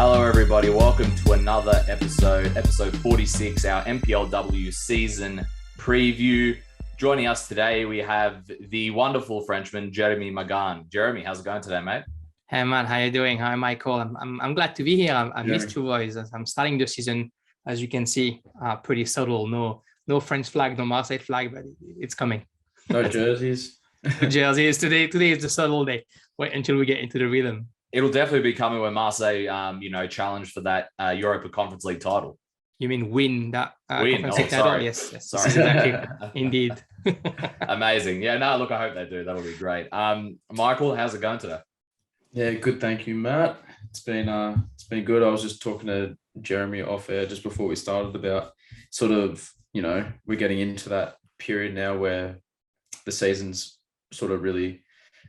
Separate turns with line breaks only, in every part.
Hello, everybody. Welcome to another episode 46, our NPLW season preview. Joining us today, we have the wonderful Frenchman, Jeremy Magan. Jeremy, how's it going today, mate?
Hey, man. How you doing? Hi, Michael. I'm glad to be here. I missed you boys. I'm starting the season, as you can see, pretty subtle. No French flag, no Marseille flag, but it's coming.
No jerseys.
No jerseys. Today is the subtle day. Wait until we get into the rhythm.
It'll definitely be coming when Marseille, challenge for that Europa Conference League title.
You mean win that
Conference
League title?
Sorry.
Yes.
Sorry.
Exactly. Indeed.
Amazing. Yeah, no, look, I hope they do. That'll be great. Michael, how's it going today?
Yeah, good. Thank you, Matt. It's been good. I was just talking to Jeremy off air just before we started about sort of, we're getting into that period now where the season's sort of really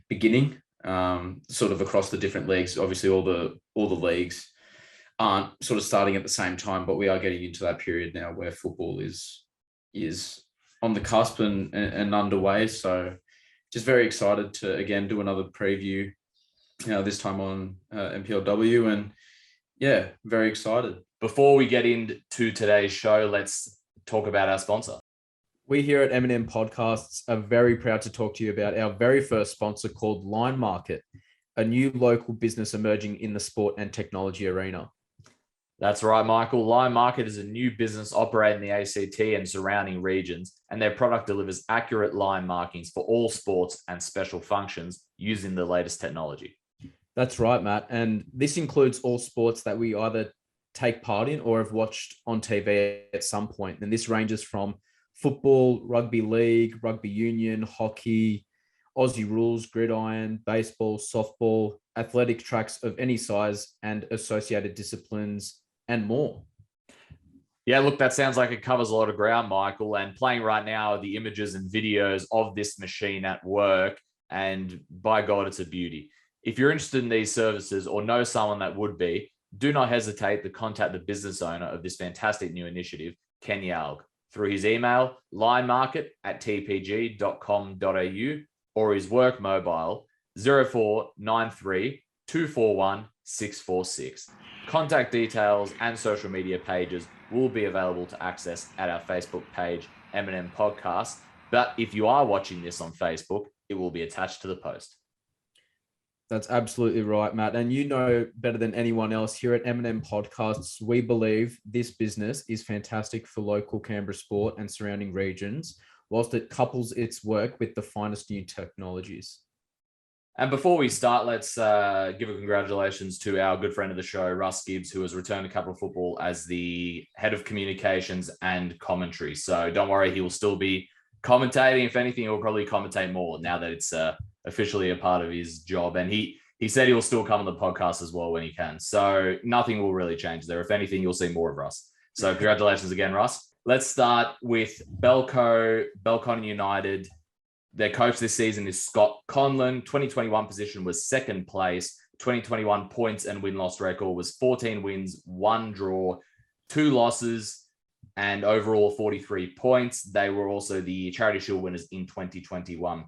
beginning. Sort of across the different leagues. Obviously, all the leagues aren't sort of starting at the same time, but we are getting into that period now where football is on the cusp and underway. So, just very excited to again do another preview. This time on NPLW, and yeah, very excited.
Before we get into today's show, let's talk about our sponsor.
We here at M&M Podcasts are very proud to talk to you about our very first sponsor called Linemarkit, a new local business emerging in the sport and technology arena.
That's right, Michael. Linemarkit is a new business operating in the ACT and surrounding regions, and their product delivers accurate line markings for all sports and special functions using the latest technology.
That's right, Matt. And this includes all sports that we either take part in or have watched on TV at some point. And this ranges from football, rugby league, rugby union, hockey, Aussie rules, gridiron, baseball, softball, athletic tracks of any size and associated disciplines and more.
Yeah, look, that sounds like it covers a lot of ground, Michael. And playing right now are the images and videos of this machine at work. And by God, it's a beauty. If you're interested in these services or know someone that would be, do not hesitate to contact the business owner of this fantastic new initiative, Ken Yalg, through his email, linemarket@tpg.com.au, or his work mobile, 0493 241 646. Contact details and social media pages will be available to access at our Facebook page, M&M Podcast. But if you are watching this on Facebook, it will be attached to the post.
That's absolutely right, Matt. And you know better than anyone else here at M&M Podcasts, we believe this business is fantastic for local Canberra sport and surrounding regions, whilst it couples its work with the finest new technologies.
And before we start, let's give a congratulations to our good friend of the show, Russ Gibbs, who has returned to Capital Football as the head of communications and commentary. So don't worry, he will still be commentating. If anything, he'll probably commentate more now that it's officially a part of his job. And he said he'll still come on the podcast as well when he can. So nothing will really change there. If anything, you'll see more of Russ. So congratulations again, Russ. Let's start with Belconnen United. Their coach this season is Scott Conlon. 2021 position was second place. 2021 points and win-loss record was 14 wins, 1 draw, 2 losses, and overall 43 points. They were also the Charity Shield winners in 2021.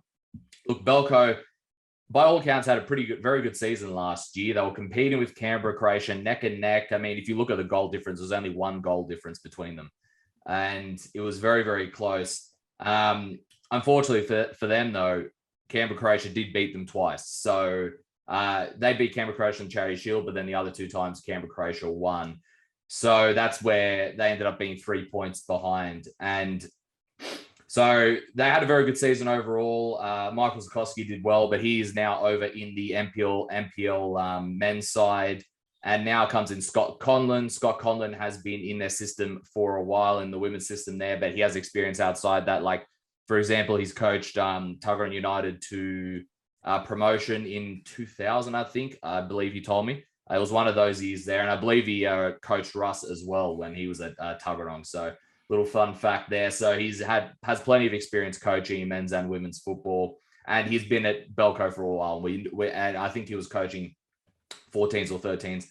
Look, Belco, by all accounts, had a very good season last year. They were competing with Canberra, Croatia, neck and neck. I mean, if you look at the goal difference, there's only 1 goal difference between them. And it was very, very close. Unfortunately for them, though, Canberra, Croatia did beat them twice. So they beat Canberra, Croatia in Charity Shield, but then the other 2 times Canberra, Croatia won. So that's where they ended up being 3 points behind. And so they had a very good season overall. Michael Zukowski did well, but he is now over in the NPL men's side. And now comes in Scott Conlon. Scott Conlon has been in their system for a while, in the women's system there, but he has experience outside that. Like, for example, he's coached Tuggeranong United to promotion in 2000, I think. I believe he told me. It was one of those years there. And I believe he coached Russ as well when he was at Tuggeranong. So little fun fact there. So has plenty of experience coaching in men's and women's football, and he's been at Belco for a while. And I think he was coaching 14s or 13s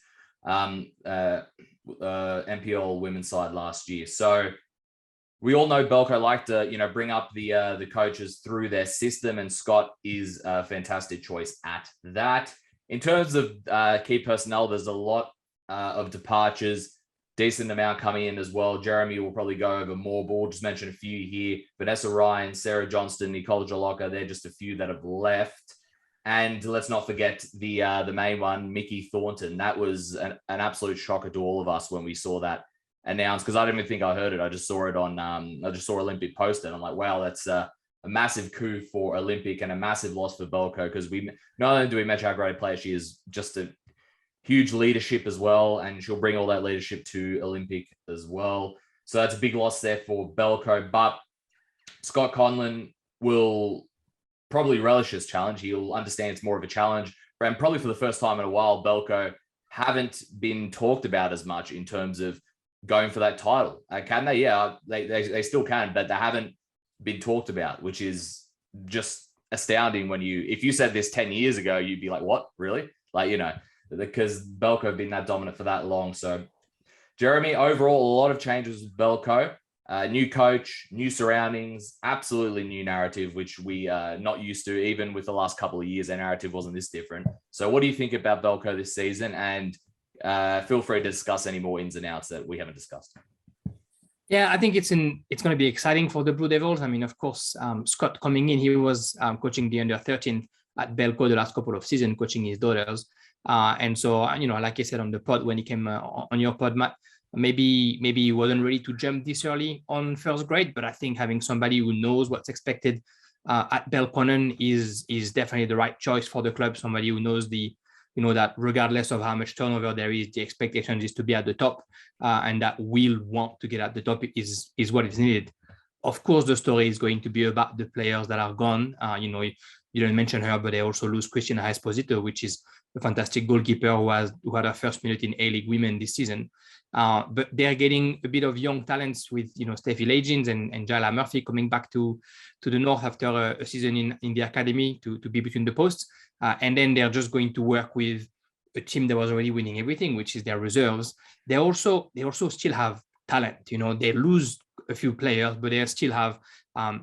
NPL women's side last year. So we all know Belco like to bring up the coaches through their system, and Scott is a fantastic choice at that. In terms of key personnel, there's a lot of departures. Decent amount coming in as well. Jeremy will probably go over more, but we'll just mention a few here. Vanessa Ryan, Sarah Johnston, Nicole Jalocca, they're just a few that have left. And let's not forget the main one, Mickey Thornton. That was an absolute shocker to all of us when we saw that announced, because I didn't even think I heard it. I just saw it on, I just saw Olympic posted. And I'm like, wow, that's a massive coup for Olympic and a massive loss for Belco, because we not only do we mention how great a player she is, just a huge leadership as well, and she'll bring all that leadership to Olympic as well. So that's a big loss there for Belco. But Scott Conlon will probably relish this challenge. He'll understand it's more of a challenge. And probably for the first time in a while, Belco haven't been talked about as much in terms of going for that title. Can they? Yeah, they still can, but they haven't been talked about, which is just astounding. If you said this 10 years ago, you'd be like, what, really? Because Belco have been that dominant for that long. So Jeremy, overall, a lot of changes with Belco. New coach, new surroundings, absolutely new narrative, which we are not used to. Even with the last couple of years, our narrative wasn't this different. So what do you think about Belco this season? And feel free to discuss any more ins and outs that we haven't discussed.
Yeah, I think it's going to be exciting for the Blue Devils. I mean, of course, Scott coming in, he was coaching the under 13 at Belco the last couple of seasons, coaching his daughters. And so, like I said on the pod, when he came on your pod, Matt, maybe he wasn't ready to jump this early on first grade, but I think having somebody who knows what's expected at Belconnen is definitely the right choice for the club. Somebody who knows that regardless of how much turnover there is, the expectation is to be at the top, and that will want to get at the top is what is needed. Of course, the story is going to be about the players that are gone. You didn't mention her, but they also lose Christina Esposito, which is a fantastic goalkeeper who had her first minute in A-League Women this season. But they're getting a bit of young talents with Steffi Legins and Jayla Murphy coming back to the north after a season in the academy to be between the posts. And then they're just going to work with a team that was already winning everything, which is their reserves. They also still have talent. They lose a few players, but they still have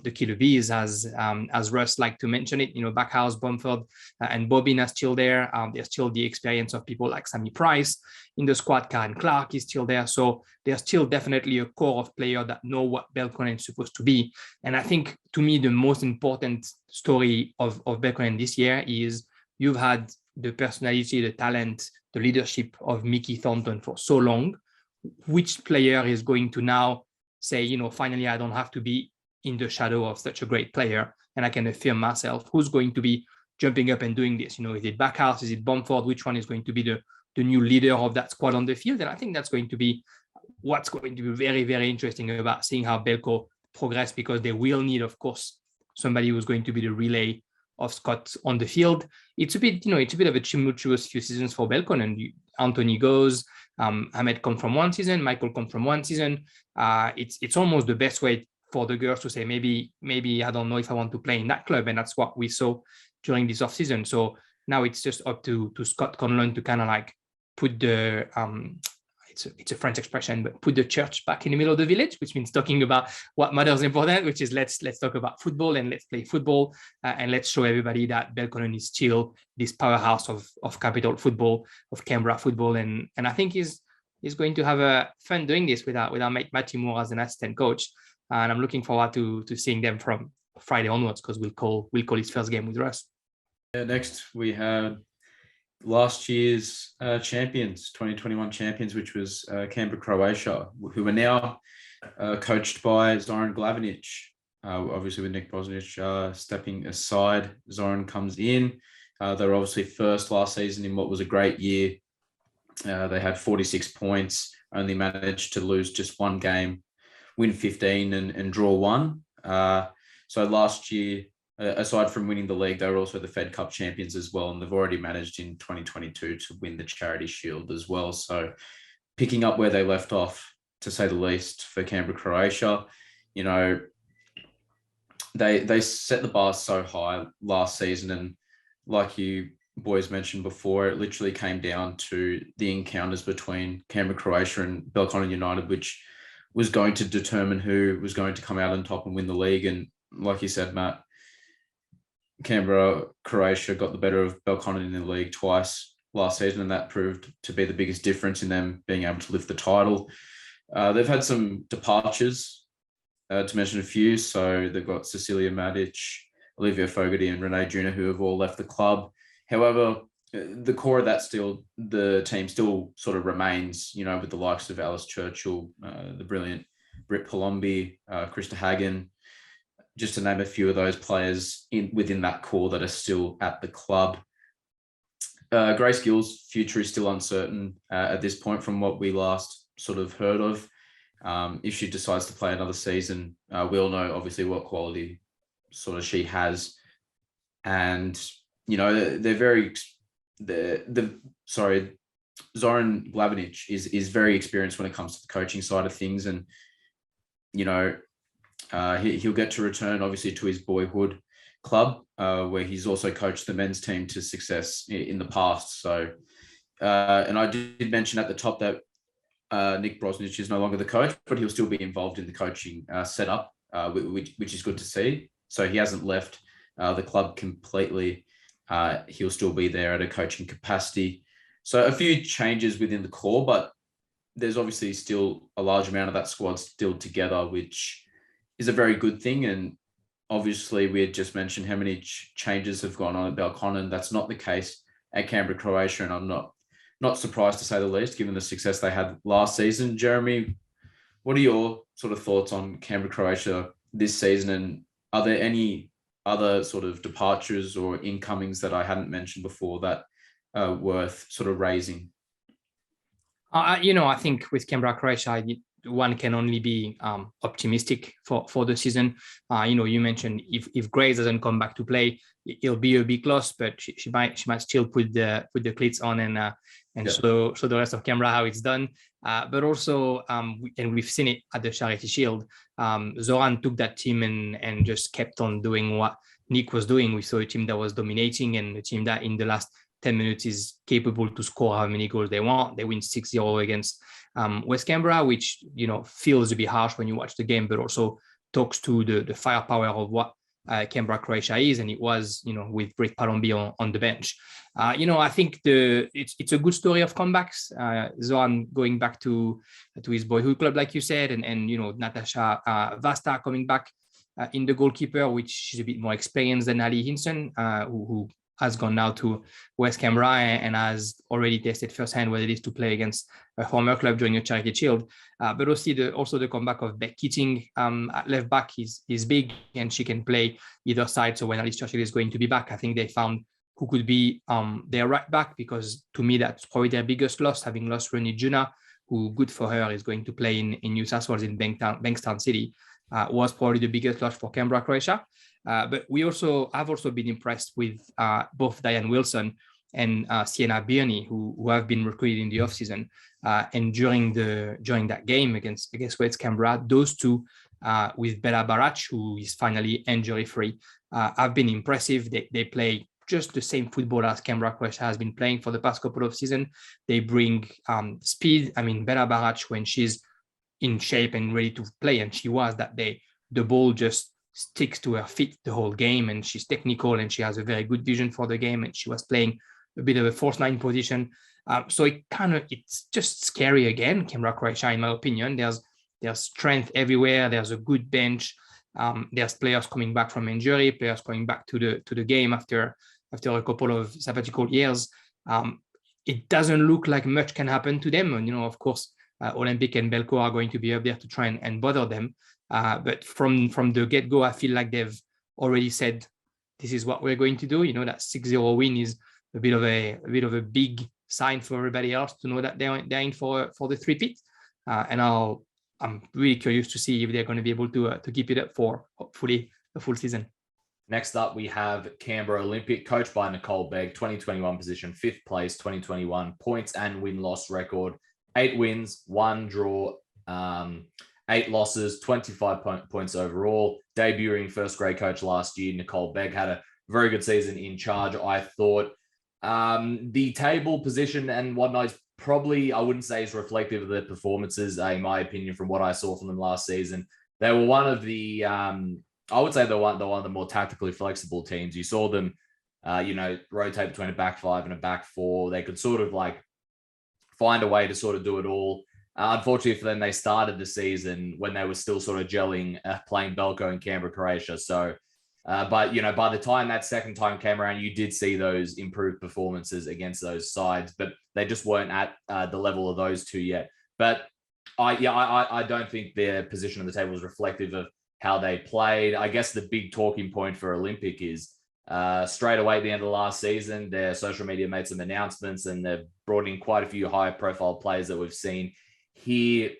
the killer bees, as Russ liked to mention it. Backhouse, Bumford, and Bobbin are still there. There's still the experience of people like Sammy Price in the squad. Karen Clark is still there. So there's still definitely a core of players that know what Belconnen is supposed to be. And I think, to me, the most important story of Belconnen this year is you've had the personality, the talent, the leadership of Mickey Thornton for so long. Which player is going to now say, finally, I don't have to be in the shadow of such a great player and I can affirm myself? Who's going to be jumping up and doing this? Is it Backhouse? Is it Bumford? Which one is going to be the new leader of that squad on the field? And I think that's going to be what's going to be very, very interesting about seeing how Belco progress, because they will need, of course, somebody who's going to be the relay of Scott on the field. It's a bit of a tumultuous few seasons for Belconnen. Anthony goes, Ahmed come from one season, Michael come from one season. It's almost the best way for the girls to say, maybe I don't know if I want to play in that club. And that's what we saw during this off season. So now it's just up to Scott Conlon to kind of like put the, it's a French expression, but put the church back in the middle of the village, which means talking about what matters important, which is let's talk about football and let's play football, and let's show everybody that Belconnen is still this powerhouse of capital football, of Canberra football, and I think he's going to have a fun doing this with our mate Matthew Moore as an assistant coach, and I'm looking forward to seeing them from Friday onwards, because we'll call his first game with Russ.
Next we had last year's champions, 2021 champions, which was Canberra, Croatia, who are now coached by Zoran Glavinic. Obviously, with Nick Bosnich stepping aside, Zoran comes in. They were obviously first last season in what was a great year. They had 46 points, only managed to lose just one game, win 15 and draw one. So last year, aside from winning the league, they were also the Fed Cup champions as well, and they've already managed in 2022 to win the Charity Shield as well. So picking up where they left off, to say the least, for Canberra, Croatia. They set the bar so high last season, and like you boys mentioned before, it literally came down to the encounters between Canberra, Croatia and Belconnen United, which was going to determine who was going to come out on top and win the league. And like you said, Matt, Canberra, Croatia got the better of Belconnen in the league twice, last season, and that proved to be the biggest difference in them being able to lift the title. They've had some departures, to mention a few. So they've got Cecilia Madic, Olivia Fogarty, and Renee Juna, who have all left the club. However, the core of the team still sort of remains, with the likes of Alice Churchill, the brilliant Britt Palombi, Krista Hagen, just to name a few of those players within that core that are still at the club. Grace Gill's future is still uncertain at this point from what we last sort of heard of. If she decides to play another season, we all know obviously what quality sort of she has. And, Zoran Blavinic is very experienced when it comes to the coaching side of things. And, he'll get to return obviously to his boyhood club, where he's also coached the men's team to success in the past. So, and I did mention at the top that Nick Brosnich is no longer the coach, but he'll still be involved in the coaching setup, which is good to see. So he hasn't left the club completely. He'll still be there at a coaching capacity. So a few changes within the core, but there's obviously still a large amount of that squad still together, which is a very good thing. And obviously we had just mentioned how many changes have gone on at Belconnen. That's not the case at Canberra, Croatia, and I'm not surprised to say the least, given the success they had last season. Jeremy, what are your sort of thoughts on Canberra, Croatia this season? And are there any other sort of departures or incomings that I hadn't mentioned before that are worth sort of raising?
I think with Canberra, Croatia, one can only be optimistic for the season. You mentioned if Grace doesn't come back to play, it'll be a big loss, but she might still put the cleats on and show the rest of Canberra how it's done. But also, and we've seen it at the Charity Shield, Zoran took that team and just kept on doing what Nick was doing. We saw a team that was dominating and a team that in the last 10 minutes is capable to score how many goals they want. They win 6-0 against West Canberra, which, feels a bit harsh when you watch the game, but also talks to the firepower of what Canberra, Croatia is. And it was, with Britt Palombi on the bench. I think it's a good story of comebacks. Zoran going back to his boyhood club, like you said, and Natasha Vasta coming back in the goalkeeper, which she's a bit more experienced than Ali Hinson, who has gone now to West Canberra and has already tested firsthand what it is to play against a former club during a Charity Shield. But also the comeback of Beck Keating at left back is big, and she can play either side. So when Alice Churchill is going to be back, I think they found who could be their right back, because to me, that's probably their biggest loss, having lost Renee Juna, who, good for her, is going to play in New South Wales in Bankstown City, was probably the biggest loss for Canberra, Croatia. But I've also been impressed with both Diane Wilson and Sienna Birney, who have been recruited in the offseason. And during that game against West Canberra, those two, with Bella Barach, who is finally injury-free, have been impressive. They play just the same football as Canberra, Croatia has been playing for the past couple of seasons. They bring speed. I mean, Bella Barach, when she's in shape and ready to play, and she was that day, the ball just sticks to her feet the whole game, and she's technical and she has a very good vision for the game, and she was playing a bit of a false nine position. So it's just scary again, Canberra, Croatia, in my opinion. There's strength everywhere. There's a good bench. There's players coming back from injury, players coming back to the game after a couple of sabbatical years. It doesn't look like much can happen to them. And, of course, Olympic and Belco are going to be up there to try and bother them. But from the get-go, I feel like they've already said, this is what we're going to do. That 6-0 win is a bit of a big sign for everybody else to know that they're in for the three-peat. And I'm really curious to see if they're going to be able to keep it up for hopefully a full season.
Next up, we have Canberra Olympic, coached by Nicole Begg, 2021 position, 5th place, 2021 points and win-loss record, 8 wins, 1 draw, 8 losses, 25 points overall. Debuting first grade coach last year, Nicole Begg had a very good season in charge, I thought. The table position and whatnot is probably, I wouldn't say is reflective of their performances, in my opinion, from what I saw from them last season. They were one of the, I would say they're one of the more tactically flexible teams. You saw them rotate between a back five and a back four. They could sort of like find a way to sort of do it all. Unfortunately for them, they started the season when they were still sort of gelling, playing Belco and Canberra, Croatia. So, but by the time that second time came around, you did see those improved performances against those sides, but they just weren't at the level of those two yet. But I don't think their position on the table was reflective of how they played. I guess the big talking point for Olympic is straight away at the end of last season, their social media made some announcements and they've brought in quite a few high profile players that we've seen here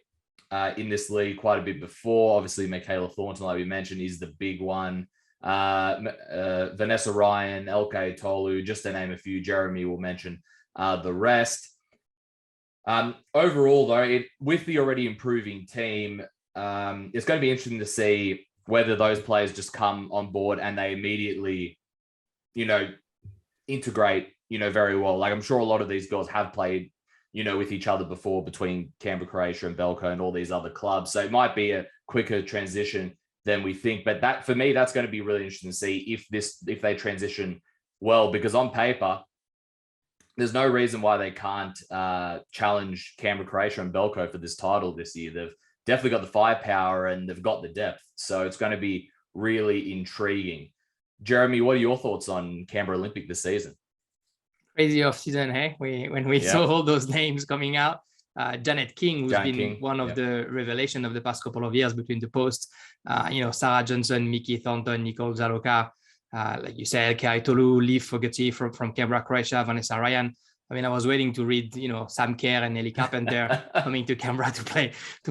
in this league quite a bit before. Obviously, Michaela Thornton, like we mentioned, is the big one. Vanessa Ryan, LK Tolu, just to name a few. Jeremy will mention the rest. Overall, though, with the already improving team, it's going to be interesting to see whether those players just come on board and they immediately, integrate, very well. Like I'm sure a lot of these girls have played, with each other before between Canberra, Croatia and Belco and all these other clubs. So it might be a quicker transition than we think. But that, for me, that's going to be really interesting to see if they transition well, because on paper, there's no reason why they can't challenge Canberra, Croatia and Belco for this title this year. They've definitely got the firepower and they've got the depth. So it's going to be really intriguing. Jeremy, what are your thoughts on Canberra Olympic this season?
Crazy off season, hey? When we saw all those names coming out, Janet King, who's been one of the revelation of the past couple of years between the posts, Sarah Johnson, Mickey Thornton, Nicole Zaroka, like you said, Kai Tolu, Liv Fogarty from Canberra, Croatia, Vanessa Ryan. I mean, I was waiting to read, Sam Kerr and Ellie Carpenter coming to Canberra to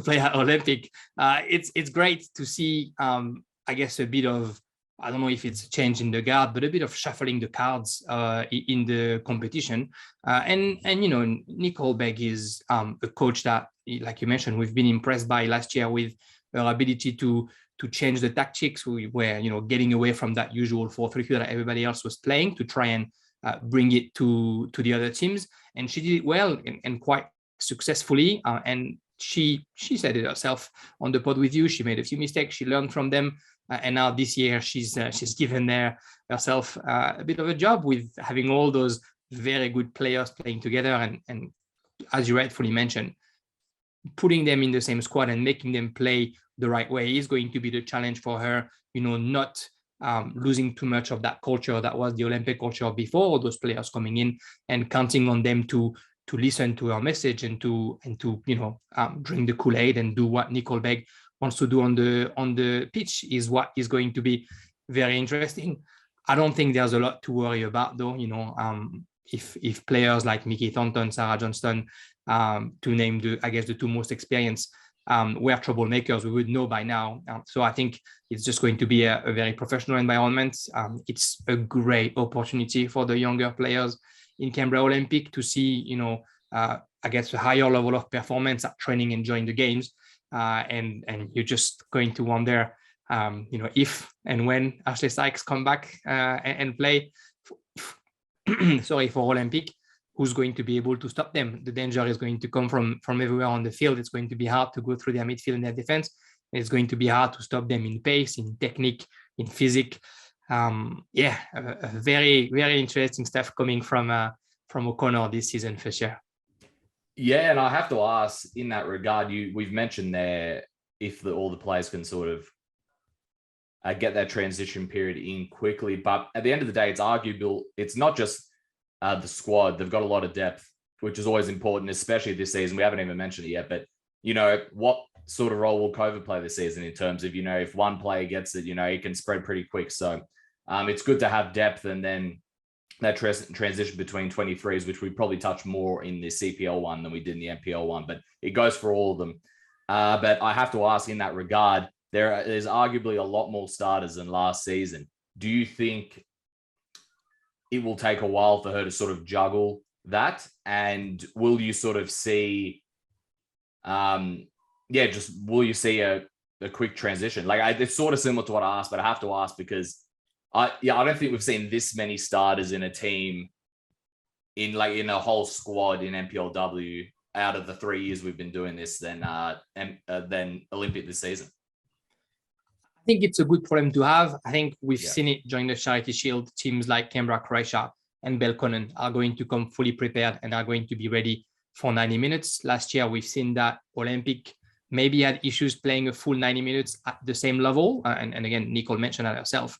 play at Olympic. It's great to see, I guess, a bit of, I don't know if it's a change in the guard, but a bit of shuffling the cards in the competition. And Nicole Begg is a coach that, like you mentioned, we've been impressed by last year with her ability to change the tactics. We were, getting away from that usual 4-3-3 that everybody else was playing to try and bring it to the other teams. And she did it well and quite successfully. And she said it herself on the pod with you. She made a few mistakes. She learned from them. And now this year, she's given herself a bit of a job with having all those very good players playing together. And as you rightfully mentioned, putting them in the same squad and making them play the right way is going to be the challenge for her, not losing too much of that culture that was the Olympic culture before, those players coming in, and counting on them to listen to her message and to drink the Kool-Aid and do what Nicole Begg wants to do on the pitch is what is going to be very interesting. I don't think there's a lot to worry about though, if players like Mickey Thornton, Sarah Johnston, to name the two most experienced, were troublemakers, we would know by now. So I think it's just going to be a very professional environment. It's a great opportunity for the younger players in Canberra Olympic to see, a higher level of performance at training and during the games. And you're just going to wonder, if and when Ashley Sykes come back and play, for Olympic, who's going to be able to stop them? The danger is going to come from everywhere on the field. It's going to be hard to go through their midfield and their defense. It's going to be hard to stop them in pace, in technique, in physique. A very, very interesting stuff coming from O'Connor this season for sure.
Yeah, and I have to ask in that regard, we've mentioned there if all the players can sort of get that transition period in quickly, but at the end of the day, it's arguable. It's not just the squad; they've got a lot of depth, which is always important, especially this season. We haven't even mentioned it yet, but what sort of role will COVID play this season in terms of if one player gets it, he can spread pretty quick. So it's good to have depth, and then that transition between 23s, which we probably touch more in the CPL one than we did in the NPL one, but it goes for all of them. But I have to ask in that regard, there's arguably a lot more starters than last season. Do you think it will take a while for her to sort of juggle that? And will you sort of see, will you see a quick transition? Like it's sort of similar to what I asked, but I have to ask because I don't think we've seen this many starters in a team in a whole squad in NPLW out of the 3 years we've been doing this than Olympic this season.
think it's a good problem to have. I think we've seen it during the Charity Shield. Teams like Canberra, Croatia, and Belconnen are going to come fully prepared and are going to be ready for 90 minutes. Last year, we've seen that Olympic maybe had issues playing a full 90 minutes at the same level. And again, Nicole mentioned that herself.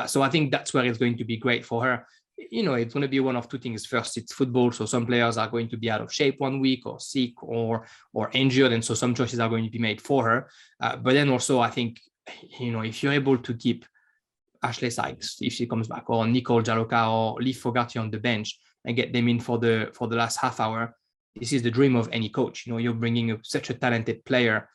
So I think that's where it's going to be great for her. It's going to be one of two things. First, it's football. So some players are going to be out of shape 1 week or sick or injured. And so some choices are going to be made for her. But then also, I think, if you're able to keep Ashley Sykes, if she comes back, or Nicole Jaloka or Liv Fogarty on the bench and get them in for the last half hour, this is the dream of any coach. You're bringing such a talented player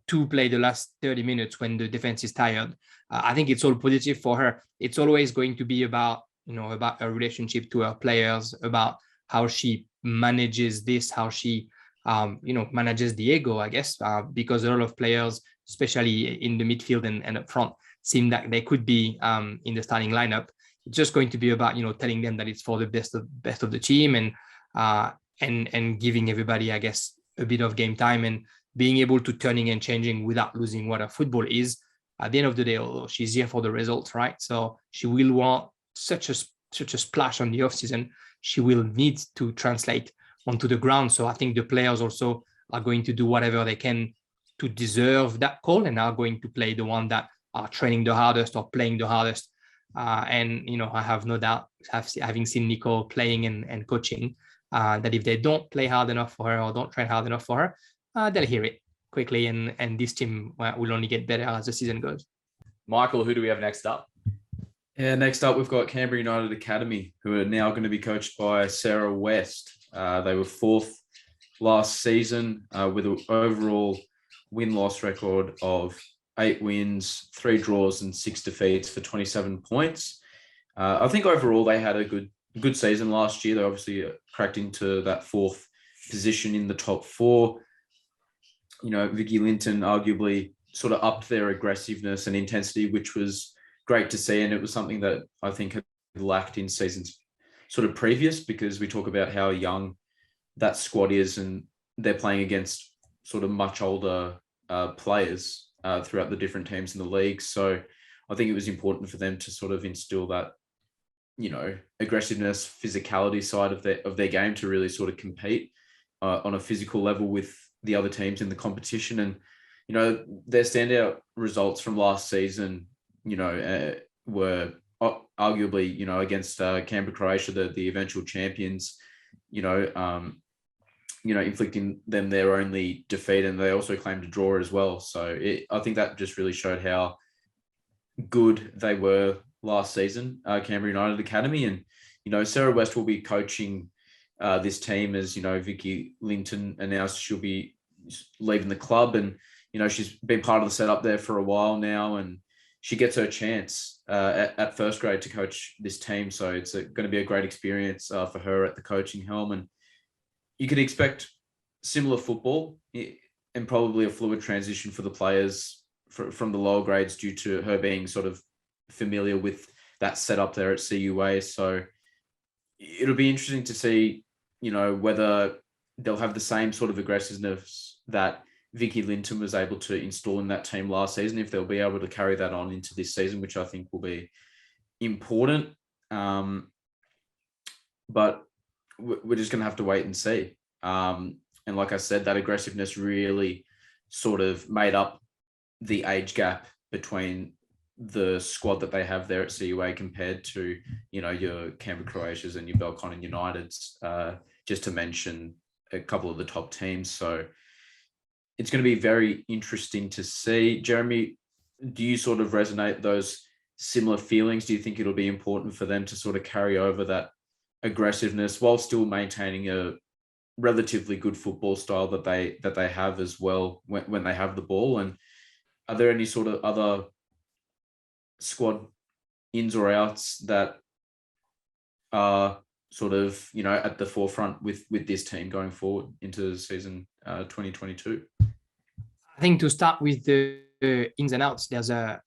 to play the last 30 minutes when the defense is tired. I think it's all positive for her. It's always going to be about her relationship to her players, about how she manages this, how she manages the ego, I guess, because a lot of players, especially in the midfield and up front, seem that they could be in the starting lineup. It's just going to be about telling them that it's for the best of the team and giving everybody, I guess, a bit of game time and being able to turning and changing without losing what her football is. At the end of the day, although she's here for the results, right? So she will want such a splash on the off season. She will need to translate onto the ground. So I think the players also are going to do whatever they can to deserve that call and are going to play the one that are training the hardest or playing the hardest. And I have no doubt, having seen Nicole playing and coaching, that if they don't play hard enough for her or don't train hard enough for her, they'll hear it quickly. And this team will only get better as the season goes.
Michael, who do we have next up?
Yeah, next up, we've got Canberra United Academy, who are now going to be coached by Sarah West. They were fourth last season with an overall win-loss record of 8 wins, 3 draws, and 6 defeats for 27 points. I think overall they had a good season last year. They obviously cracked into that 4th position in the top 4. Vicky Linton arguably sort of upped their aggressiveness and intensity, which was great to see. And it was something that I think had lacked in seasons sort of previous, because we talk about how young that squad is and they're playing against sort of much older players throughout the different teams in the league. So I think it was important for them to sort of instill that, aggressiveness, physicality side of their game to really sort of compete on a physical level with the other teams in the competition. And, their standout results from last season, were arguably, against Canberra, Croatia, the eventual champions, inflicting them their only defeat, and they also claimed a draw as well. So I think that just really showed how good they were last season, Canberra United Academy. And, Sarah West will be coaching this team as, Vicky Linton announced she'll be leaving the club. And, she's been part of the setup there for a while now, and she gets her chance at first grade to coach this team. So it's going to be a great experience for her at the coaching helm. And you could expect similar football and probably a fluid transition for the players from the lower grades due to her being sort of familiar with that setup there at CUA. So it'll be interesting to see, whether they'll have the same sort of aggressiveness that Vicky Linton was able to install in that team last season, if they'll be able to carry that on into this season, which I think will be important. But we're just going to have to wait and see. And like I said, that aggressiveness really sort of made up the age gap between the squad that they have there at CUA compared to, your Canberra Croatias and your Belconnen Uniteds, just to mention a couple of the top teams. So it's going to be very interesting to see. Jeremy, do you sort of resonate those similar feelings? Do you think it'll be important for them to sort of carry over that aggressiveness while still maintaining a relatively good football style that they have as well when they have the ball? And are there any sort of other squad ins or outs that are sort of, at the forefront with this team going forward into the season 2022?
I think to start with the ins and outs, there's a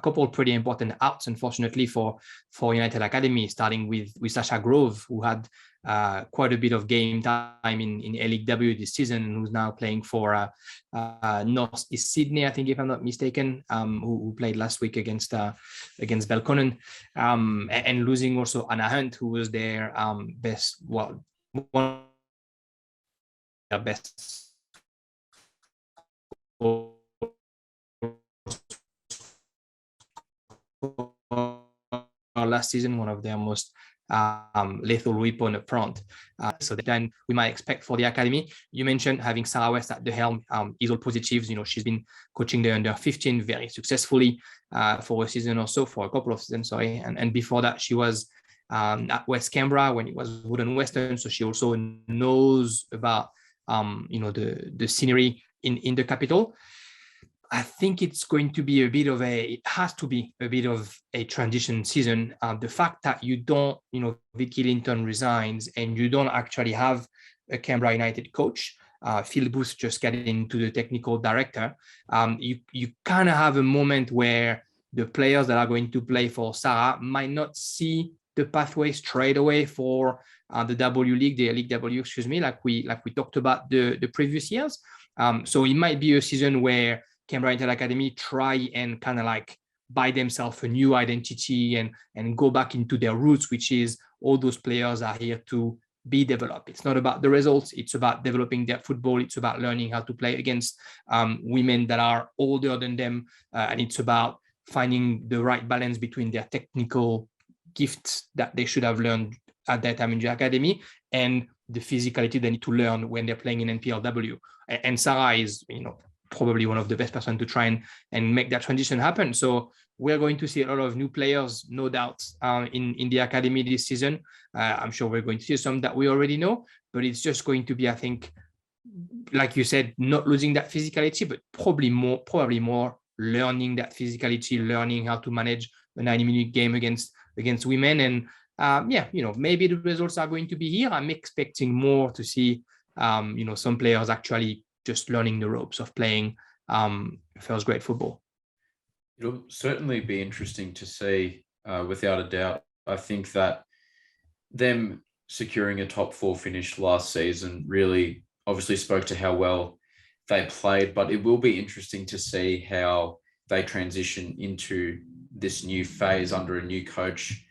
couple pretty important outs, unfortunately, for United Academy, starting with Sasha Grove, who had quite a bit of game time in NPLW this season, and who's now playing for North East Sydney, I think, if I'm not mistaken, who played last week against Belconnen, and losing also Anna Hunt, who was their one of their best last season, one of their most lethal weapon up front. So then we might expect for the academy. You mentioned having Sarah West at the helm is all positives. She's been coaching the under 15 very successfully for a season or so, for a couple of seasons, sorry. And before that, she was at West Canberra when it was Woden-Weston. So she also knows about the scenery in the capital. I think it's going to be it has to be a bit of a transition season. The fact that you don't, Vicky Linton resigns and you don't actually have a Canberra United coach, Phil Booth just getting into the technical director, you kind of have a moment where the players that are going to play for Sarah might not see the pathway straight away for the W League, the League W, like we talked about the previous years. So it might be a season where Canberra United Academy try and kind of like buy themselves a new identity and go back into their roots, which is all those players are here to be developed. It's not about the results. It's about developing their football. It's about learning how to play against women that are older than them. And it's about finding the right balance between their technical gifts that they should have learned at that time in the academy and the physicality they need to learn when they're playing in NPLW. And Sarah is, probably one of the best person to try and make that transition happen. So we're going to see a lot of new players, no doubt, in the academy this season. I'm sure we're going to see some that we already know, but it's just going to be, I think, like you said, not losing that physicality, but probably more learning that physicality, learning how to manage a 90-minute game against women. And maybe the results are going to be here. I'm expecting more to see, some players actually just learning the ropes of playing first grade football.
It'll certainly be interesting to see, without a doubt. I think that them securing a top 4 finish last season really obviously spoke to how well they played, but it will be interesting to see how they transition into this new phase under a new coach,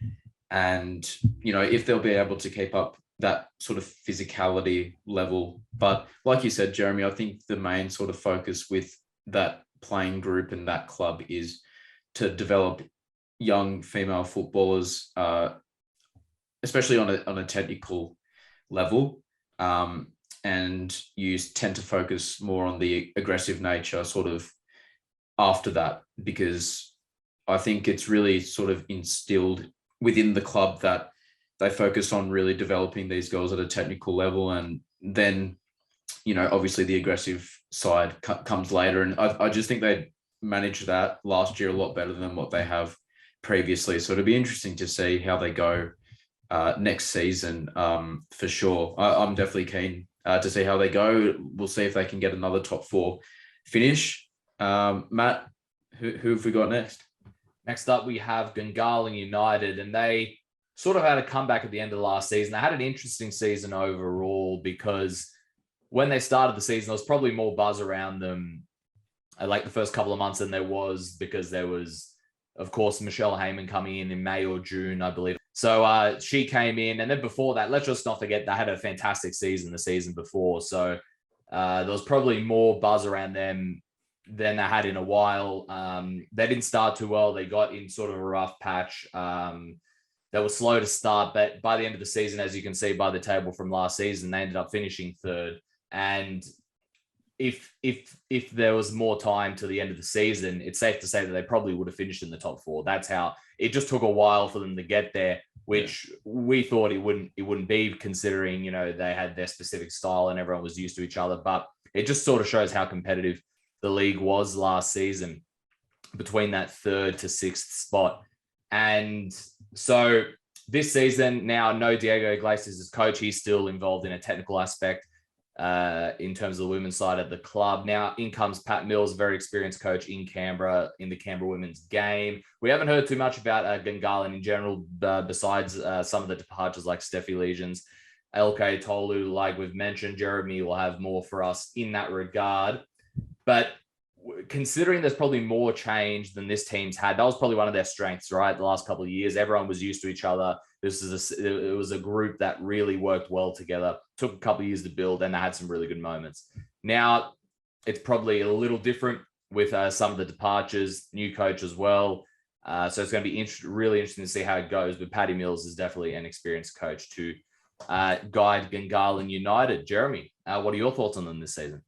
and if they'll be able to keep up that sort of physicality level. But like you said, Jeremy, I think the main sort of focus with that playing group and that club is to develop young female footballers, especially on a technical level. And you tend to focus more on the aggressive nature sort of after that, because I think it's really sort of instilled within the club that they focus on really developing these girls at a technical level. And then, obviously the aggressive side comes later. And I just think they managed that last year a lot better than what they have previously. So it'll be interesting to see how they go next season, for sure. I'm definitely keen to see how they go. We'll see if they can get another top 4 finish. Matt, who have we got next?
Next up, we have Gungahlin United, and they sort of had a comeback at the end of last season. They had an interesting season overall, because when they started the season, there was probably more buzz around them like the first couple of months than there was, because there was, of course, Michelle Heyman coming in May or June, I believe. So she came in, and then before that, let's just not forget, they had a fantastic season the season before. So there was probably more buzz around them than they had in a while. They didn't start too well. They got in sort of a rough patch. They were slow to start, but by the end of the season, as you can see by the table from last season, they ended up finishing 3rd. And if there was more time to the end of the season, it's safe to say that they probably would have finished in the top 4. That's how it just took a while for them to get there, which we thought it wouldn't be, considering, they had their specific style and everyone was used to each other. But it just sort of shows how competitive the league was last season between that 3rd to 6th spot. And so this season, now no Diego Iglesias as coach. He's still involved in a technical aspect in terms of the women's side of the club. Now in comes Pat Mills, very experienced coach in Canberra, in the Canberra women's game. We haven't heard too much about Gungahlin in general, besides some of the departures like Steffi Legions LK Tolu, like we've mentioned, Jeremy will have more for us in that regard. But considering there's probably more change than this team's had, that was probably one of their strengths, right? The last couple of years, everyone was used to each other. It was a group that really worked well together. Took a couple of years to build, and they had some really good moments. Now it's probably a little different with some of the departures, new coach as well. So it's going to be really interesting to see how it goes. But Paddy Mills is definitely an experienced coach to guide Gungahlin United. Jeremy, what are your thoughts on them this season?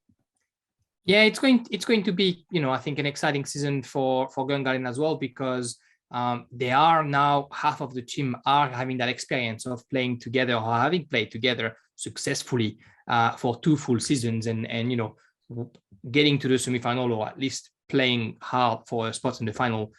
Yeah, it's going to be, I think an exciting season for Gungahlin as well, because they are now, half of the team are having that experience of playing together or having played together successfully for 2 full seasons, and getting to the semifinal, or at least playing hard for a spot in the final.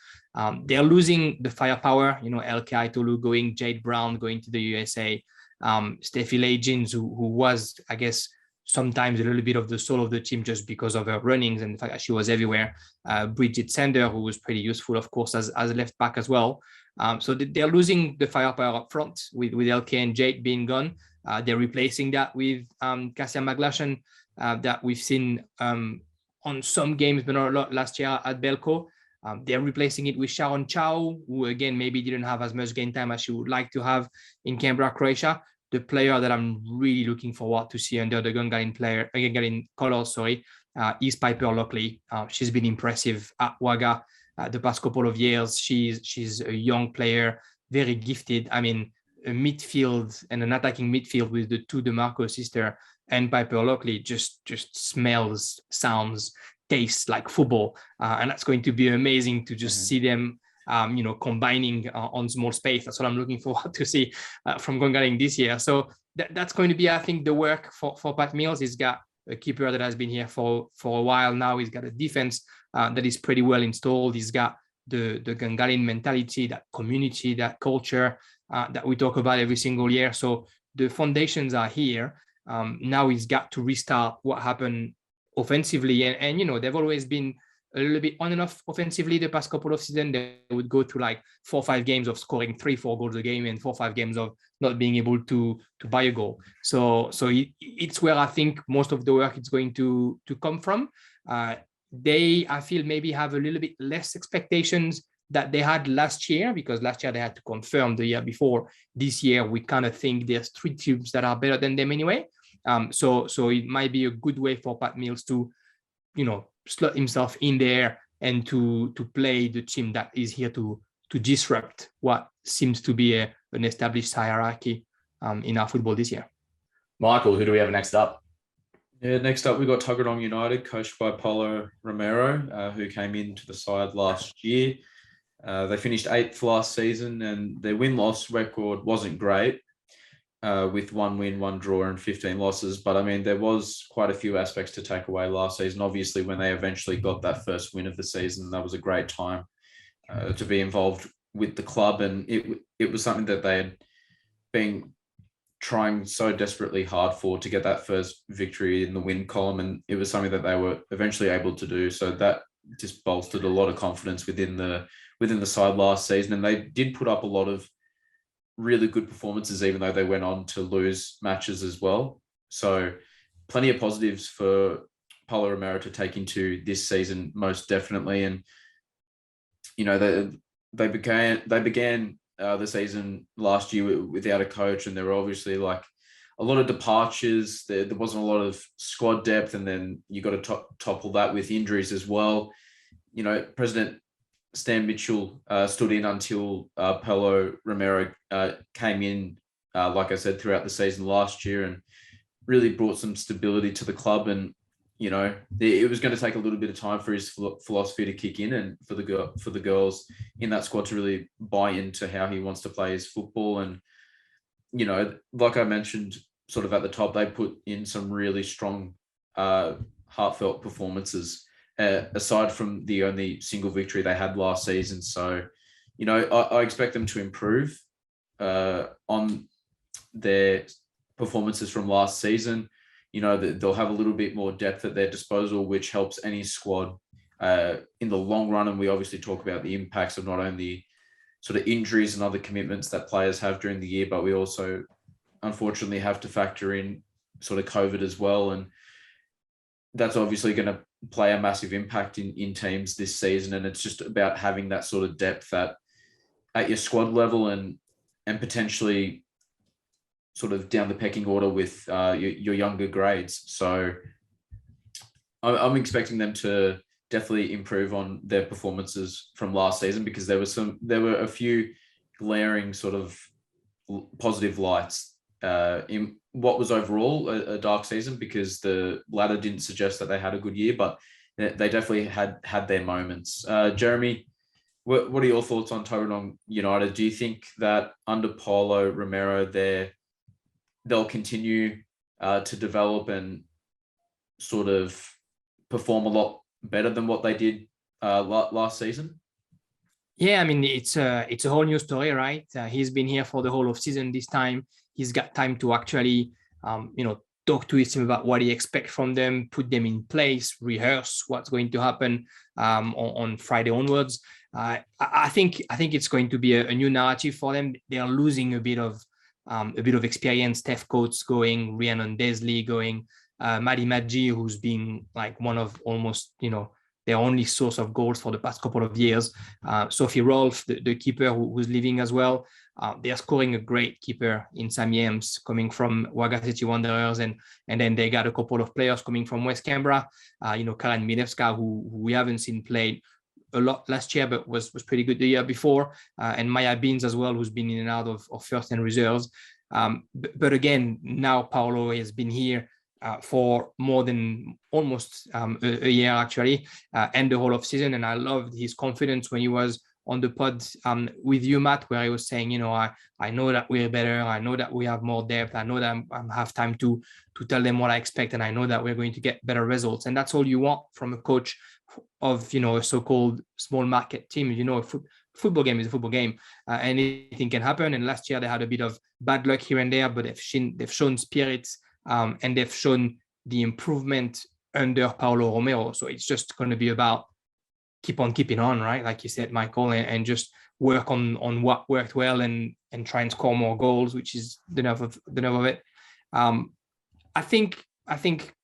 They're losing the firepower, LK Tolu going, Jade Brown going to the USA, Steffi Legins, who was, I guess, sometimes a little bit of the soul of the team just because of her runnings and the fact that she was everywhere. Bridget Sander, who was pretty useful, of course, as a left back as well. So they're losing the firepower up front with LK and Jade being gone. They're replacing that with Cassia Maglashan, that we've seen on some games, but not a lot last year at Belco. They're replacing it with Sharon Chow, who again maybe didn't have as much game time as she would like to have in Canberra, Croatia. The player that I'm really looking forward to see under the Gungahlin colors, is Piper Lockley. She's been impressive at Wagga the past couple of years. She's a young player, very gifted. I mean, a midfield and an attacking midfield with the 2 DeMarco sister and Piper Lockley just smells, sounds, tastes like football. And that's going to be amazing to just see them combining on small space. That's what I'm looking forward to see from Gungahlin this year. So that's going to be, I think, the work for Pat Mills. He's got a keeper that has been here for a while now. He's got a defense that is pretty well installed. He's got the Gungahlin mentality, that community, that culture that we talk about every single year. So the foundations are here. Now he's got to restart what happened offensively. And they've always been a little bit on and off offensively the past couple of seasons. They would go through like 4 or 5 games of scoring 3-4 goals a game and 4 or 5 games of not being able to buy a goal. So it's where I think most of the work is going to come from. They, I feel, maybe have a little bit less expectations that they had last year, because last year they had to confirm the year before. This year, we kind of think there's 3 teams that are better than them anyway. So it might be a good way for Pat Mills to, slot himself in there and to play the team that is here to disrupt what seems to be an established hierarchy in our football this year.
Michael, who do we have next up?
Yeah, next up we got Tuggeranong United, coached by Paulo Romero, who came into the side last year. They finished 8th last season, and their win-loss record wasn't great, with 1 win, 1 draw, and 15 losses. But I mean, there was quite a few aspects to take away last season. Obviously, when they eventually got that first win of the season, that was a great time to be involved with the club, and it was something that they had been trying so desperately hard for, to get that first victory in the win column, and it was something that they were eventually able to do. So that just bolstered a lot of confidence within the side last season, and they did put up a lot of really good performances, even though they went on to lose matches as well. So plenty of positives for Paulo Romero to take into this season, most definitely. And they began the season last year without a coach, and there were obviously like a lot of departures. There wasn't a lot of squad depth, and then you got to topple that with injuries as well. President Stan Mitchell stood in until Paulo Romero came in, like I said, throughout the season last year, and really brought some stability to the club. And it was going to take a little bit of time for his philosophy to kick in, and for the girls in that squad to really buy into how he wants to play his football. And like I mentioned, sort of at the top, they put in some really strong, heartfelt performances, aside from the only single victory they had last season. So, I expect them to improve on their performances from last season. They'll have a little bit more depth at their disposal, which helps any squad in the long run. And we obviously talk about the impacts of not only sort of injuries and other commitments that players have during the year, but we also unfortunately have to factor in sort of COVID as well. And that's obviously going to play a massive impact in teams this season. And it's just about having that sort of depth at your squad level and potentially sort of down the pecking order with your younger grades. So I'm expecting them to definitely improve on their performances from last season, because there were a few glaring sort of positive lights in what was overall a dark season, because the ladder didn't suggest that they had a good year, but they definitely had their moments. Jeremy, what are your thoughts on Tuggeranong United? Do you think that under Paulo Romero they'll continue to develop and sort of perform a lot better than what they did last season?
Yeah, I mean, it's a whole new story, right? He's been here for the whole of season this time. He's got time to actually, talk to his team about what he expects from them, put them in place, rehearse what's going to happen on Friday onwards. I think it's going to be a new narrative for them. They are losing a bit of experience. Steph Coates going, Rhiannon Desley going, Maddie Maggi, who's been like one of almost, their only source of goals for the past couple of years. Sophie Rolfe, the keeper who's leaving as well. They are scoring a great keeper in Sam Yams coming from Wagga City Wanderers. And then they got a couple of players coming from West Canberra. Karen Milewska, who we haven't seen play a lot last year, but was pretty good the year before. And Maya Beans as well, who's been in and out of first and reserves. But again, now Paulo has been here for more than almost a year actually, and the whole of season. And I loved his confidence when he was on the pod with you, Matt, where he was saying, I know that we're better. I know that we have more depth. I know that I have time to tell them what I expect. And I know that we're going to get better results. And that's all you want from a coach of, a so-called small market team. A football game is a football game. Anything can happen. And last year they had a bit of bad luck here and there, but they've shown spirit. And they've shown the improvement under Paulo Romero. So it's just going to be about keep on keeping on, right? Like you said, Michael, and just work on what worked well and try and score more goals, which is the nerve of it. I think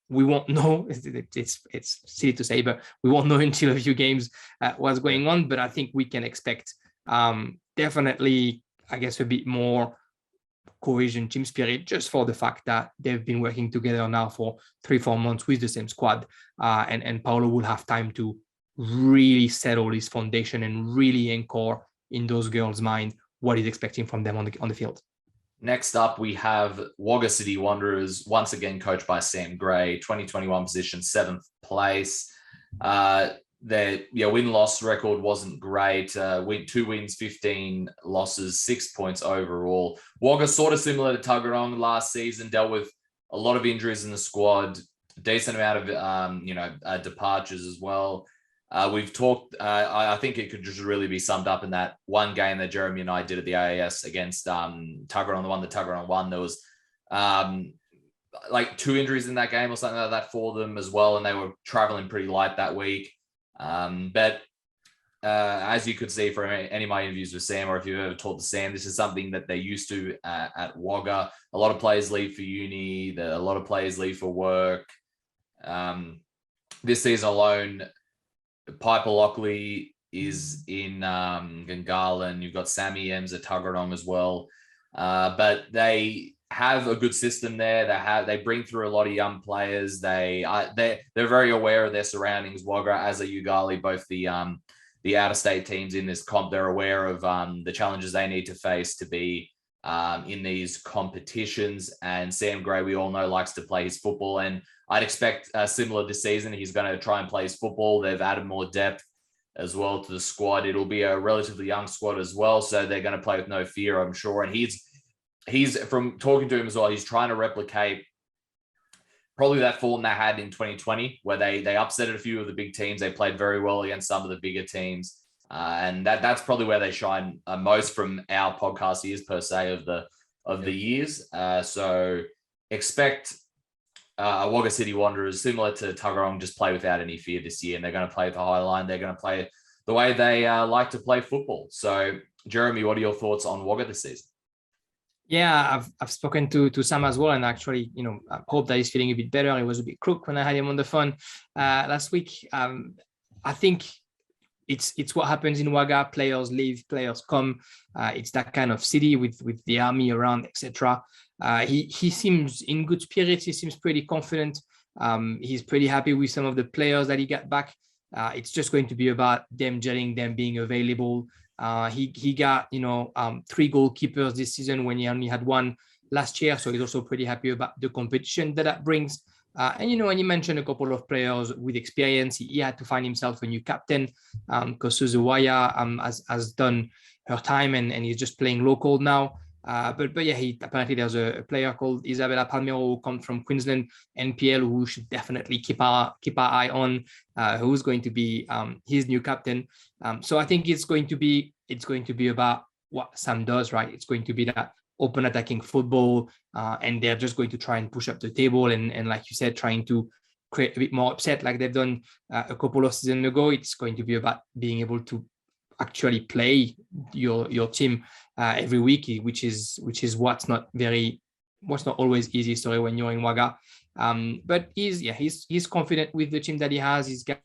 we won't know. It's silly to say, but we won't know until a few games what's going on. But I think we can expect definitely, I guess, a bit more cohesion, team spirit, just for the fact that they've been working together now for 3-4 months with the same squad, and Paulo will have time to really settle his foundation and really anchor in those girls' mind what he's expecting from them on the field.
Next up, we have Wagga City Wanderers, once again coached by Sam Gray, 2021 position, 7th place. Their win-loss record wasn't great. 2 wins, 15 losses, 6 points overall. Wagga sort of similar to Tuggeranong last season, dealt with a lot of injuries in the squad, decent amount of departures as well. We've talked. I think it could just really be summed up in that one game that Jeremy and I did at the AAS against Tuggeranong, the one that Tuggeranong won. There was like 2 injuries in that game or something like that for them as well, and they were traveling pretty light that week. But as you could see from any of my interviews with Sam, or if you've ever talked to Sam, this is something that they're used to at Wagga. A lot of players leave for uni. A lot of players leave for work. This season alone, Piper Lockley is in Gungahlin. You've got Sammy Ems at Tuggeranong as well. But they have a good system there. They bring through a lot of young players. They're very aware of their surroundings. Wagga, as a Ugali, both the out-of-state teams in this comp, they're aware of the challenges they need to face to be in these competitions. And Sam Gray, we all know, likes to play his football, and I'd expect similar this season. He's going to try and play his football. They've added more depth as well to the squad. It'll be a relatively young squad as well, so they're going to play with no fear, I'm sure. And he's from talking to him as well, he's trying to replicate probably that form they had in 2020, where they upset a few of the big teams. They played very well against some of the bigger teams. And that's probably where they shine most from our podcast years per se of the years. So expect Wagga City Wanderers, similar to Tuggeranong, just play without any fear this year. And they're going to play the high line. They're going to play the way they like to play football. So Jeremy, what are your thoughts on Wagga this season?
Yeah, I've spoken to Sam as well, and actually, I hope that he's feeling a bit better. He was a bit crook when I had him on the phone last week. I think it's what happens in Wagga. Players leave, players come. It's that kind of city with the army around, etc. He seems in good spirits. He seems pretty confident. He's pretty happy with some of the players that he got back. It's just going to be about them gelling, them being available. He got 3 goalkeepers this season when he only had 1 last year, so he's also pretty happy about the competition that brings. And you mentioned a couple of players with experience. He had to find himself a new captain because Suzuwaya has done her time and he's just playing local now. But yeah, apparently there's a player called Isabella Palmero who comes from Queensland NPL who should definitely keep our eye on, who's going to be his new captain. So I think it's going to be about what Sam does, right? It's going to be that open attacking football, and they're just going to try and push up the table and like you said, trying to create a bit more upset like they've done a couple of seasons ago. It's going to be about being able to actually play your team every week, which is what's not always easy, sorry, when you're in Wagga. But he's confident with the team that he has. He's got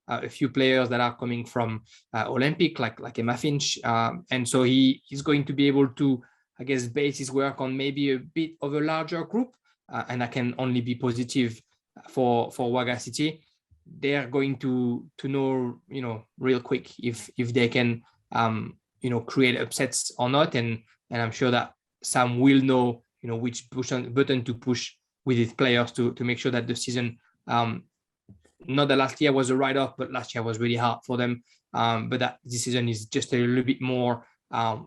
a few players that are coming from Olympic, like Emma Finch, and so he's going to be able to, I guess, base his work on maybe a bit of a larger group, and that can only be positive for Wagga City. They're going to know, real quick if they can, create upsets or not, and I'm sure that Sam will know, which button to push with his players to make sure that the season, not that last year was a write-off, but last year was really hard for them. But that this season is just a little bit more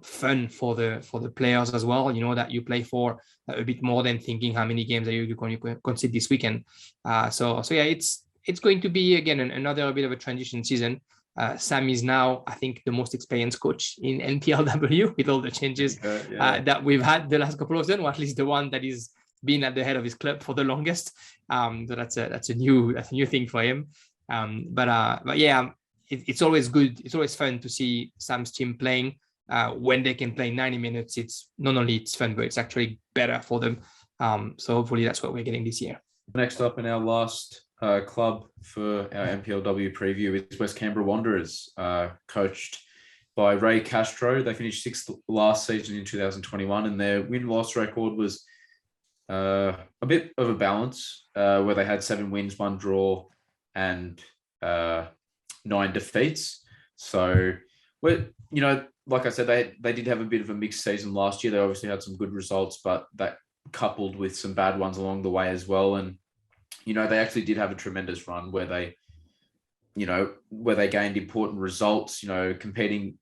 fun for the players as well. That you play for a bit more than thinking how many games are you going to concede this weekend. So yeah, it's going to be again another bit of a transition season. Sam is now, I think, the most experienced coach in NPLW with all the changes that we've had the last couple of seasons, or at least the one that is been at the head of his club for the longest. So that's a new thing for him. But yeah, it's always good. It's always fun to see Sam's team playing. When they can play 90 minutes, it's not only it's fun, but it's actually better for them. So hopefully that's what we're getting this year.
Next up in our last club for our NPLW preview is West Canberra Wanderers, coached by Ray Castro. They finished 6th last season in 2021, and their win-loss record was a bit of a balance, where they had 7 wins, 1 draw, and 9 defeats. So, like I said, they did have a bit of a mixed season last year. They obviously had some good results, but that coupled with some bad ones along the way as well. And, they actually did have a tremendous run where they gained important results, competing,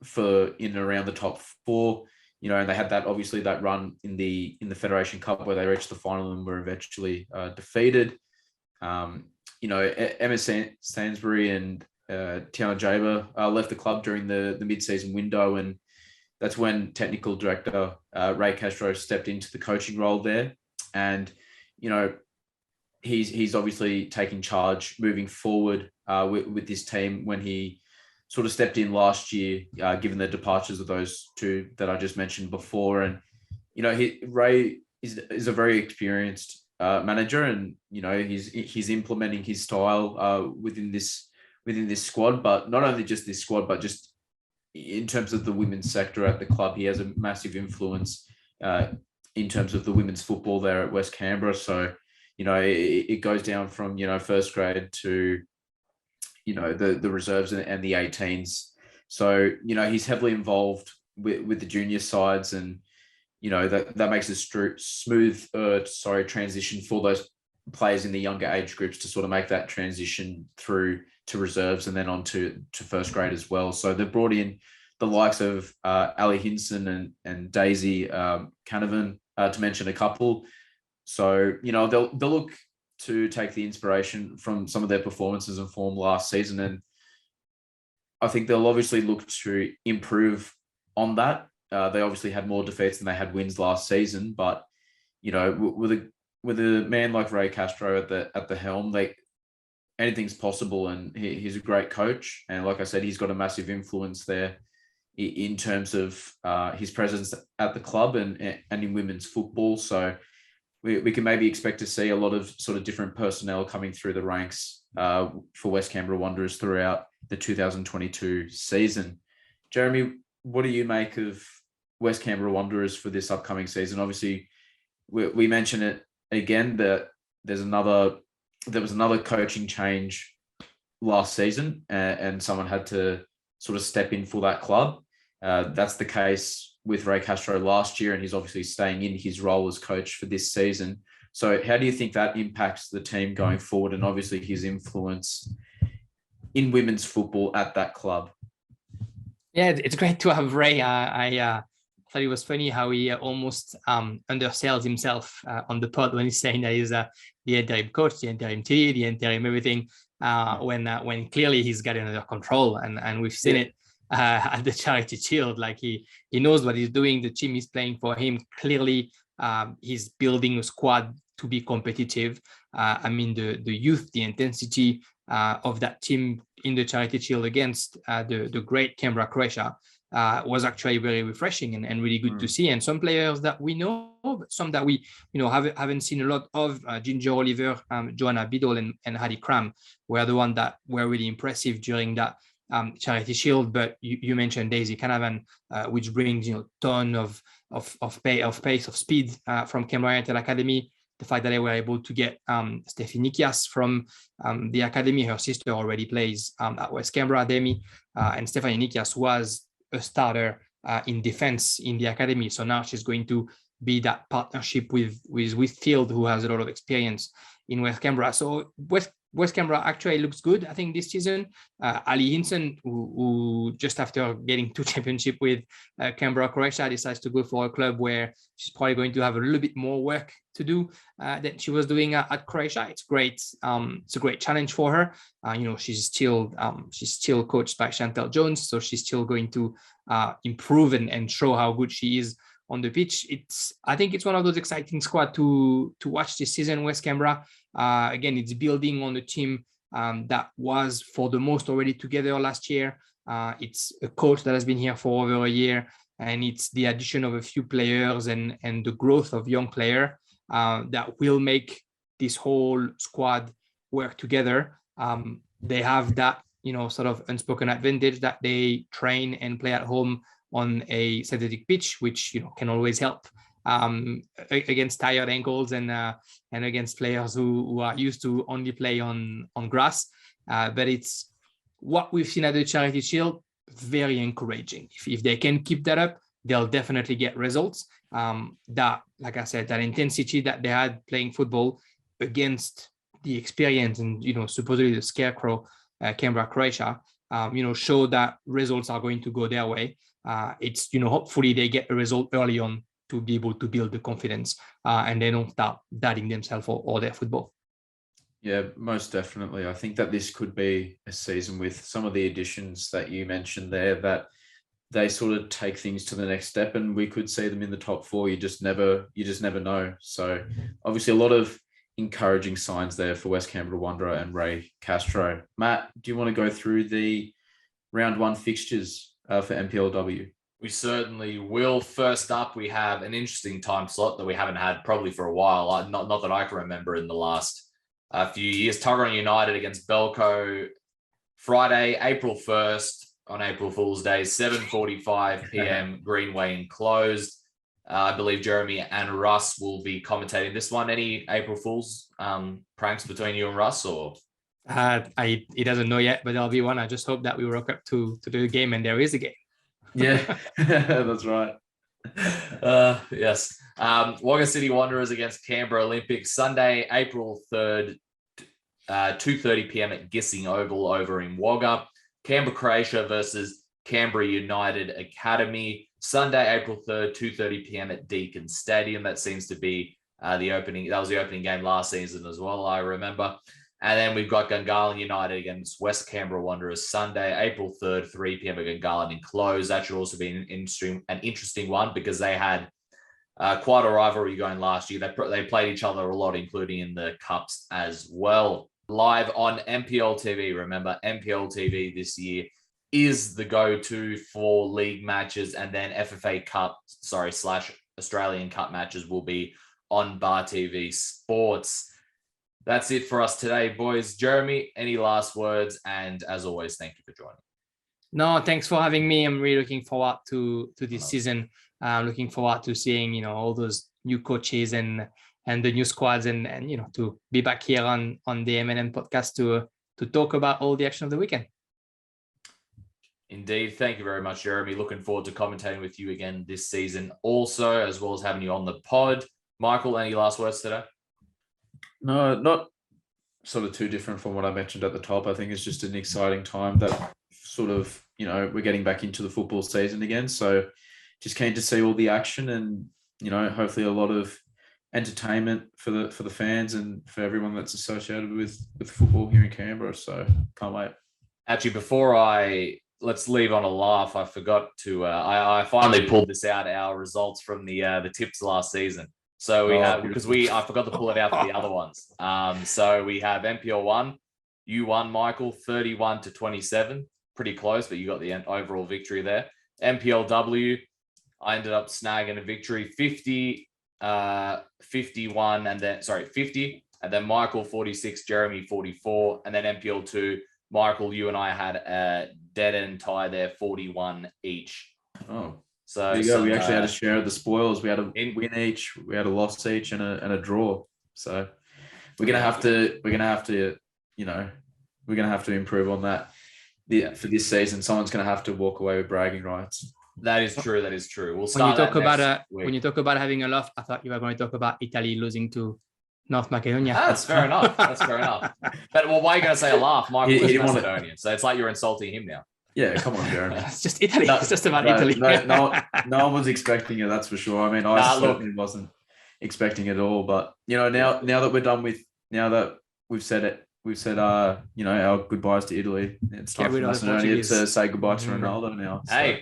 for in and around the top 4, and they had that run in the Federation Cup where they reached the final and were eventually defeated. Emma Stansbury and Tiana Jaber left the club during the mid-season window, and that's when technical director Ray Castro stepped into the coaching role there. And he's obviously taking charge moving forward with this team when he sort of stepped in last year, given the departures of those 2 that I just mentioned before. And Ray is a very experienced manager, and he's implementing his style within this squad. But not only just this squad, but just in terms of the women's sector at the club, he has a massive influence in terms of the women's football there at West Canberra. So it goes down from first grade to the reserves and the 18s. So he's heavily involved with the junior sides, and that makes a smooth transition for those players in the younger age groups to sort of make that transition through to reserves and then on to first grade as well. So they've brought in the likes of Ali Hinson and Daisy Canavan, to mention a couple. So they'll look to take the inspiration from some of their performances and form last season, and I think they'll obviously look to improve on that. They obviously had more defeats than they had wins last season, but with a man like Ray Castro at the helm, anything's possible, and he's a great coach. And like I said, he's got a massive influence there in terms of his presence at the club and in women's football. So we can maybe expect to see a lot of sort of different personnel coming through the ranks for West Canberra Wanderers throughout the 2022 season. Jeremy, what do you make of West Canberra Wanderers for this upcoming season? Obviously, we mentioned it again that there was another coaching change last season, and someone had to sort of step in for that club. That's the case with Ray Castro last year, and he's obviously staying in his role as coach for this season. So how do you think that impacts the team going forward, and obviously his influence in women's football at that club?
Yeah, it's great to have Ray. I thought it was funny how he almost undersells himself on the pod when he's saying that he's the interim coach, the interim TD, the interim everything, when clearly he's got it under control. And we've seen it at the Charity Shield. Like he knows what he's doing. The team is playing for him. Clearly, he's building a squad to be competitive. I mean, the youth, the intensity of that team in the Charity Shield against the great Canberra, Croatia, was actually very refreshing and really good to see. And some players that we know, but some that we haven't seen a lot of, Ginger Oliver, Joanna Biddle, and Hadi Cram were the ones that were really impressive during that Charity Shield. But you mentioned Daisy Canavan, which brings ton of pace, of speed from Canberra United Academy. The fact that they were able to get Steffi Nikias from the academy, her sister already plays at West Canberra, Demi, and Stephanie Nikias was a starter in defense in the academy. So now she's going to be that partnership with Field, who has a lot of experience in West Canberra. So West Canberra actually looks good, I think, this season. Ali Hinson, who just after getting 2 championships with Canberra, Croatia, decides to go for a club where she's probably going to have a little bit more work to do than she was doing at Croatia. It's great. It's a great challenge for her. She's still coached by Chantel Jones, so she's still going to improve and show how good she is on the pitch. I think it's one of those exciting squads to watch this season, West Canberra. Again, it's building on the team that was for the most already together last year. It's a coach that has been here for over a year, and it's the addition of a few players and the growth of young players that will make this whole squad work together. They have that sort of unspoken advantage that they train and play at home on a synthetic pitch, which can always help against tired ankles and against players who are used to only play on grass. But it's what we've seen at the Charity Shield, very encouraging. If they can keep that up, they'll definitely get results. That, like I said, that intensity that they had playing football against the experience and supposedly the scarecrow Canberra, Croatia, show that results are going to go their way. It's hopefully they get a result early on to be able to build the confidence and they don't start doubting themselves or their football.
Yeah, most definitely. I think that this could be a season with some of the additions that you mentioned there, that they sort of take things to the next step, and we could see them in the top 4. You just never know. So obviously a lot of encouraging signs there for West Canberra Wanderer and Ray Castro. Matt, do you want to go through the round 1 fixtures for NPLW?
We certainly will. First up, we have an interesting time slot that we haven't had probably for a while. Not that I can remember in the last few years. Tuggeranong United against Belco, Friday, April 1st on April Fool's Day, 7:45 p.m. Greenway enclosed. I believe Jeremy and Russ will be commentating this one. Any April Fool's pranks between you and Russ, or?
He doesn't know yet, but there'll be one. I just hope that we rock up to the game and there is a game.
Yeah, that's right.
Yes. Wagga City Wanderers against Canberra Olympic, Sunday, April 3rd, 2:30 p.m. at Gissing Oval over in Wagga. Canberra Croatia versus Canberra United Academy, Sunday, April 3rd, 2:30 p.m. at Deakin Stadium. That seems to be the opening. That was the opening game last season as well, I remember. And then we've got Gungahlin United against West Canberra Wanderers, Sunday, April 3rd, 3 p.m. at Gungahlin enclosed. That should also be an interesting one because they had quite a rivalry going last year. They played each other a lot, including in the Cups as well. Live on NPL TV. Remember, NPL TV this year is the go-to for league matches, and then FFA Cup, / Australian Cup matches will be on Bar TV Sports. That's it for us today, boys. Jeremy, any last words? And as always, thank you for joining.
No, thanks for having me. I'm really looking forward to this season. Looking forward to seeing, all those new coaches and the new squads and to be back here on the M&M podcast to talk about all the action of the weekend.
Indeed. Thank you very much, Jeremy. Looking forward to commentating with you again this season also, as well as having you on the pod. Michael, any last words today?
No, not sort of too different from what I mentioned at the top. I think it's just an exciting time that sort of, we're getting back into the football season again. So just keen to see all the action and, hopefully a lot of entertainment for the fans and for everyone that's associated with football here in Canberra. So can't wait.
Actually, let's leave on a laugh. I forgot to, I finally pulled this out, our results from the tips last season. So we have, because I forgot to pull it out for the other ones. So we have NPL 1, you won, Michael, 31-27, pretty close, but you got the overall victory there. NPLW, I ended up snagging a victory, 50, and then Michael 46, Jeremy 44, and then NPL 2, Michael, you and I had a dead end tie there, 41 each.
Oh.
So
there you go. We actually had a share of the spoils. We had a win each, we had a loss each, and a draw. So we're gonna have to improve on that for this season. Someone's gonna have to walk away with bragging rights.
That is true. We'll start
when you talk about having a laugh, I thought you were going to talk about Italy losing to North Macedonia.
That's fair enough. But why are you going to say a laugh? Michael is Macedonian, so it's like you're insulting him now.
Yeah, come on, Jeremy.
It's just Italy. It's just about Italy.
No one was expecting it, that's for sure. I mean, I certainly wasn't expecting it at all. But now that we're done with, now that we've said our goodbyes to Italy, it's time for Macedonia to say goodbye to Ronaldo now.
So. Hey,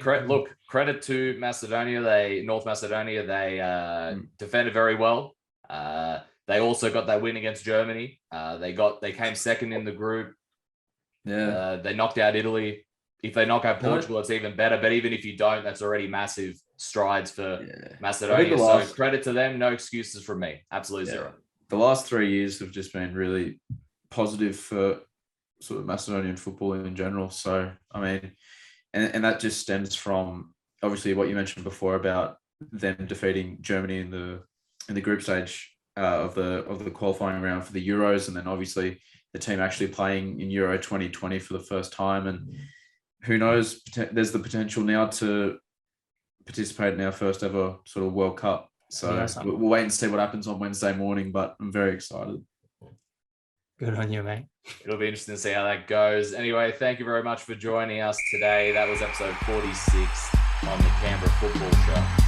credit to Macedonia. North Macedonia, they defended very well. They also got that win against Germany. They came second in the group.
Yeah.
They knocked out Italy. If they knock out Portugal, it's even better. But even if you don't, that's already massive strides for Macedonia. So credit to them. No excuses from me. Absolutely zero.
The last 3 years have just been really positive for sort of Macedonian football in general. So, I mean, and that just stems from obviously what you mentioned before about them defeating Germany in the group stage of the qualifying round for the Euros, and then obviously the team actually playing in Euro 2020 for the first time. And who knows, there's the potential now to participate in our first ever sort of World Cup. So we'll wait and see what happens on Wednesday morning, but I'm very excited.
Good on you, mate.
It'll be interesting to see how that goes. Anyway, thank you very much for joining us today. That was episode 46 on the Canberra Football Show.